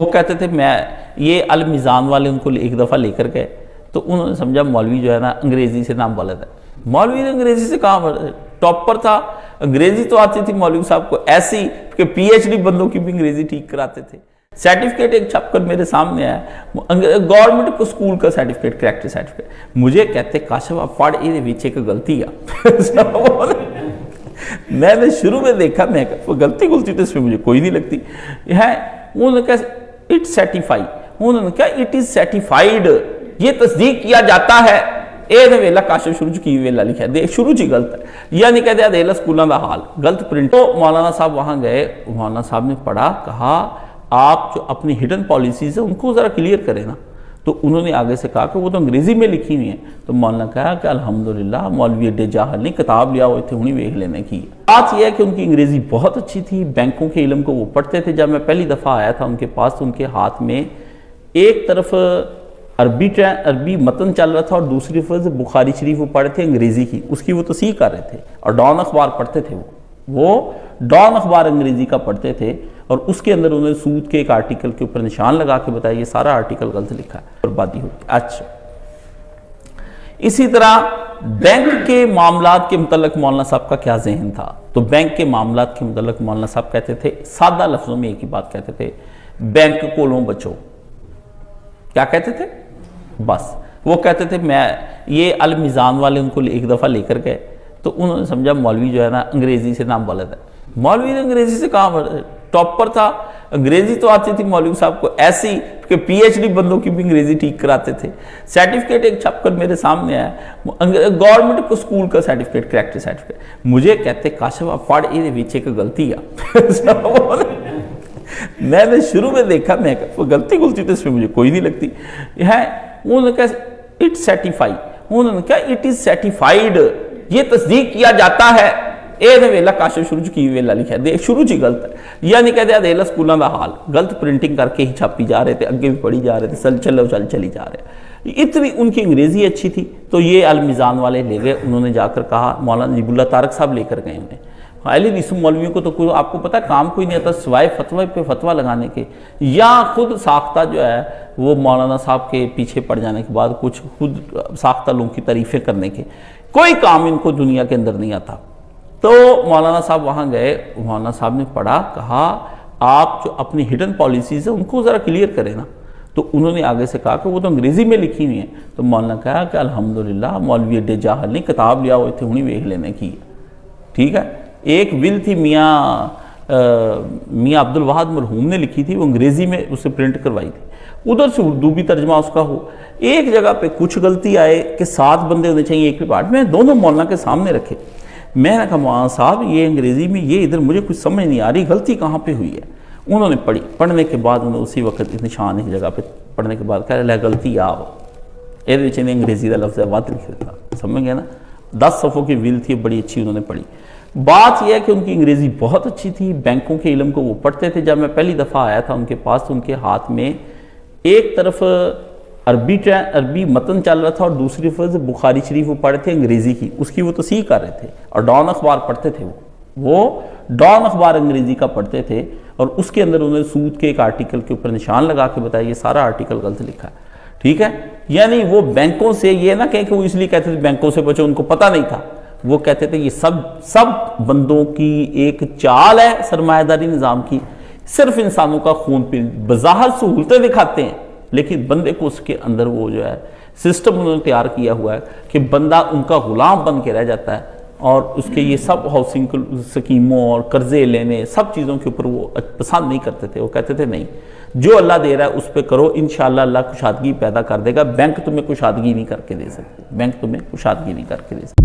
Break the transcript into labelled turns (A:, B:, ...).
A: वो कहते थे मैं ये अल मीज़ान वाले उनको एक दफ़ा लेकर गए तो उन्होंने समझा मौलवी जो है ना अंग्रेज़ी से नाम बोला था। मौलवी ने अंग्रेज़ी से कहा, टॉपर था, अंग्रेज़ी तो आती थी मौलवी साहब को ऐसी कि पीएचडी बंदों की भी अंग्रेज़ी ठीक कराते थे। सर्टिफिकेट एक छपकर मेरे सामने आया, गवर्नमेंट को स्कूल का सर्टिफिकेट, करैक्टर सर्टिफिकेट। मुझे कहते काशफ आप पढ़ ये पीछे का गलती है। मैंने शुरू में देखा, मैं गलती तो इसमें मुझे कोई नहीं लगती है। उन्होंने कहा इट सर्टिफाई, उन्होंने कहा इट इज सर्टिफाइड, ये तस्दीक किया जाता है। ए ने वेला काशफ शुरू की वेला लिखा है, देख शुरू ची गलत है, यानी कहते हैं देला स्कूलों का हाल गलत प्रिंट। तो मौलाना साहब वहां गए, मौलाना साहब ने पढ़ा, कहा आप जो अपनी हिडन पॉलिसीज है उनको जरा क्लियर करें ना। तो उन्होंने आगे से कहा कि वो तो अंग्रेजी में लिखी हुई है। तो मौलाना कहा कि अल्हम्दुलिल्लाह मौलवी एडे जाहल नहीं, किताब लिया हुए थे उन्हीं वेख लेने की। बात यह है कि उनकी अंग्रेजी बहुत अच्छी थी, बैंकों के इल्म को वो पढ़ते थे। जब मैं पहली दफ़ा आया था उनके पास तो उनके हाथ में एक तरफ अरबी मतन चल रहा था और दूसरी तरफ बुखारी शरीफ वो पढ़े थे अंग्रेजी की, उसकी वो तस्हीह कर रहे थे। और डॉन अखबार पढ़ते थे, वो डॉन अखबार अंग्रेजी का पढ़ते थे और उसके अंदर उन्होंने सूद के एक आर्टिकल के ऊपर निशान लगा के बताया ये सारा आर्टिकल गलत लिखा है, बर्बादी होगी। अच्छा, इसी तरह बैंक के मामलात के मुतल्लिक मौलाना साहब का क्या जहन था? तो बैंक के मामलात के मुतल्लिक मौलाना साहब कहते थे, सादा लफ्जों में एक ही बात कहते थे, बैंक को लो बचो। क्या कहते थे? बस वो कहते थे मैं ये अल मीज़ान वाले उनको एक दफ़ा लेकर गए तो उन्होंने समझा मौलवी जो है ना अंग्रेज़ी से नाम बोला था। मौलवी ने अंग्रेज़ी से कहा, टॉपर था, अंग्रेज़ी तो आती थी मौलवी साहब को ऐसी कि पीएचडी बंदों की भी अंग्रेज़ी ठीक कराते थे। सर्टिफिकेट एक छपकर मेरे सामने आया, गवर्नमेंट को स्कूल का सर्टिफिकेट, करैक्टर सर्टिफिकेट। मुझे कहते काशफ आप पढ़ ये पीछे का गलती है। मैंने शुरू में देखा, मैं गलती तो इसमें मुझे कोई नहीं लगती है। उन्होंने कहा इट सर्टिफाई, उन्होंने कहा इट इज सर्टिफाइड, ये तस्दीक किया जाता है। ए ने वेला काशफ शुरू की वेला लिखा है, देख शुरू ची गलत है, यानी कहते हैं देला स्कूलों का हाल गलत प्रिंटिंग करके ही छापी जा रहे थे, अगे भी पढ़ी जा रहे थे, चली जा रहे। इतनी उनकी अंग्रेजी अच्छी थी तो ये अल मीज़ान वाले ले गए। उन्होंने जाकर कहा, मौलाना नजीबुल्लाह तारक साहब लेकर गए उन्हें। इस मौलवियों को तो कोई आपको पता काम कोई नहीं आता सिवाय फतवा पे फतवा लगाने के, या खुद साख्ता जो है वो मौलाना साहब के पीछे पड़ जाने के बाद कुछ खुद साख्ता लोगों की तारीफें करने के, कोई काम इनको दुनिया के अंदर नहीं आता। तो मौलाना साहब वहाँ गए, मौलाना साहब ने पढ़ा, कहा आप जो अपनी हिडन पॉलिसीज है उनको ज़रा क्लियर करें ना। तो उन्होंने आगे से कहा कि वो तो अंग्रेज़ी में लिखी हुई है। तो मौलाना कहा कि अल्हम्दुलिल्लाह मौलवी एडे जाहल नहीं, किताब लिया हुए थे उन्हीं वेख लेने की। ठीक है, एक विल थी मियाँ अब्दुल वहाद मरहूम ने लिखी थी, वो अंग्रेज़ी में उसे प्रिंट करवाई थी, उधर से उर्दू भी तर्जमा उसका हो। एक जगह पे कुछ गलती आए कि 7 बंदे होने चाहिए एक भी पार्ट में, दोनों मौलाना के सामने रखे। मैंने कहा मौलाना साहब ये अंग्रेज़ी में ये इधर मुझे कुछ समझ नहीं आ रही, गलती कहाँ पे हुई है? उन्होंने पढ़ी, पढ़ने के बाद उन्होंने उसी वक्त निशान एक जगह पे पढ़ने के बाद कह रहे गलती आओ ये अंग्रेज़ी का लफ्ज़ वध लिख देता, समझ गया ना। 10 सफ़ों की विल थी, बड़ी अच्छी उन्होंने पढ़ी। बात यह है कि उनकी अंग्रेज़ी बहुत अच्छी थी, बैंकों के इल्म को वो पढ़ते थे। जब मैं पहली दफ़ा आया था उनके पास तो उनके हाथ में एक तरफ अरबी मतन चल रहा था और दूसरी तरफ बुखारी शरीफ वो पढ़े थे अंग्रेज़ी की, उसकी वो तस्हीह कर रहे थे। और डॉन अखबार पढ़ते थे, वो डॉन अखबार अंग्रेज़ी का पढ़ते थे और उसके अंदर उन्होंने सूद के एक आर्टिकल के ऊपर निशान लगा के बताया ये सारा आर्टिकल गलत लिखा है। ठीक है, यानी वो बैंकों से ये ना कहें कि वो इसलिए कहते थे बैंकों से बचो, उनको पता नहीं था। वो कहते थे ये सब बंदों की एक चाल है सरमायादारी निज़ाम की, सिर्फ इंसानों का खून पी, बज़ाहिर सहूलतें दिखाते हैं लेकिन बंदे को उसके अंदर वो जो है सिस्टम उन्होंने तैयार किया हुआ है कि बंदा उनका गुलाम बन के रह जाता है। और उसके ये सब हाउसिंग स्कीमों और कर्जे लेने सब चीज़ों के ऊपर वो पसंद नहीं करते थे। वो कहते थे नहीं, जो अल्लाह दे रहा है उस पर करो, इंशाअल्लाह अल्लाह कुशादगी पैदा कर देगा। बैंक तुम्हें कुशादगी नहीं करके दे सकते, बैंक तुम्हें कुशादगी नहीं करके दे सकते।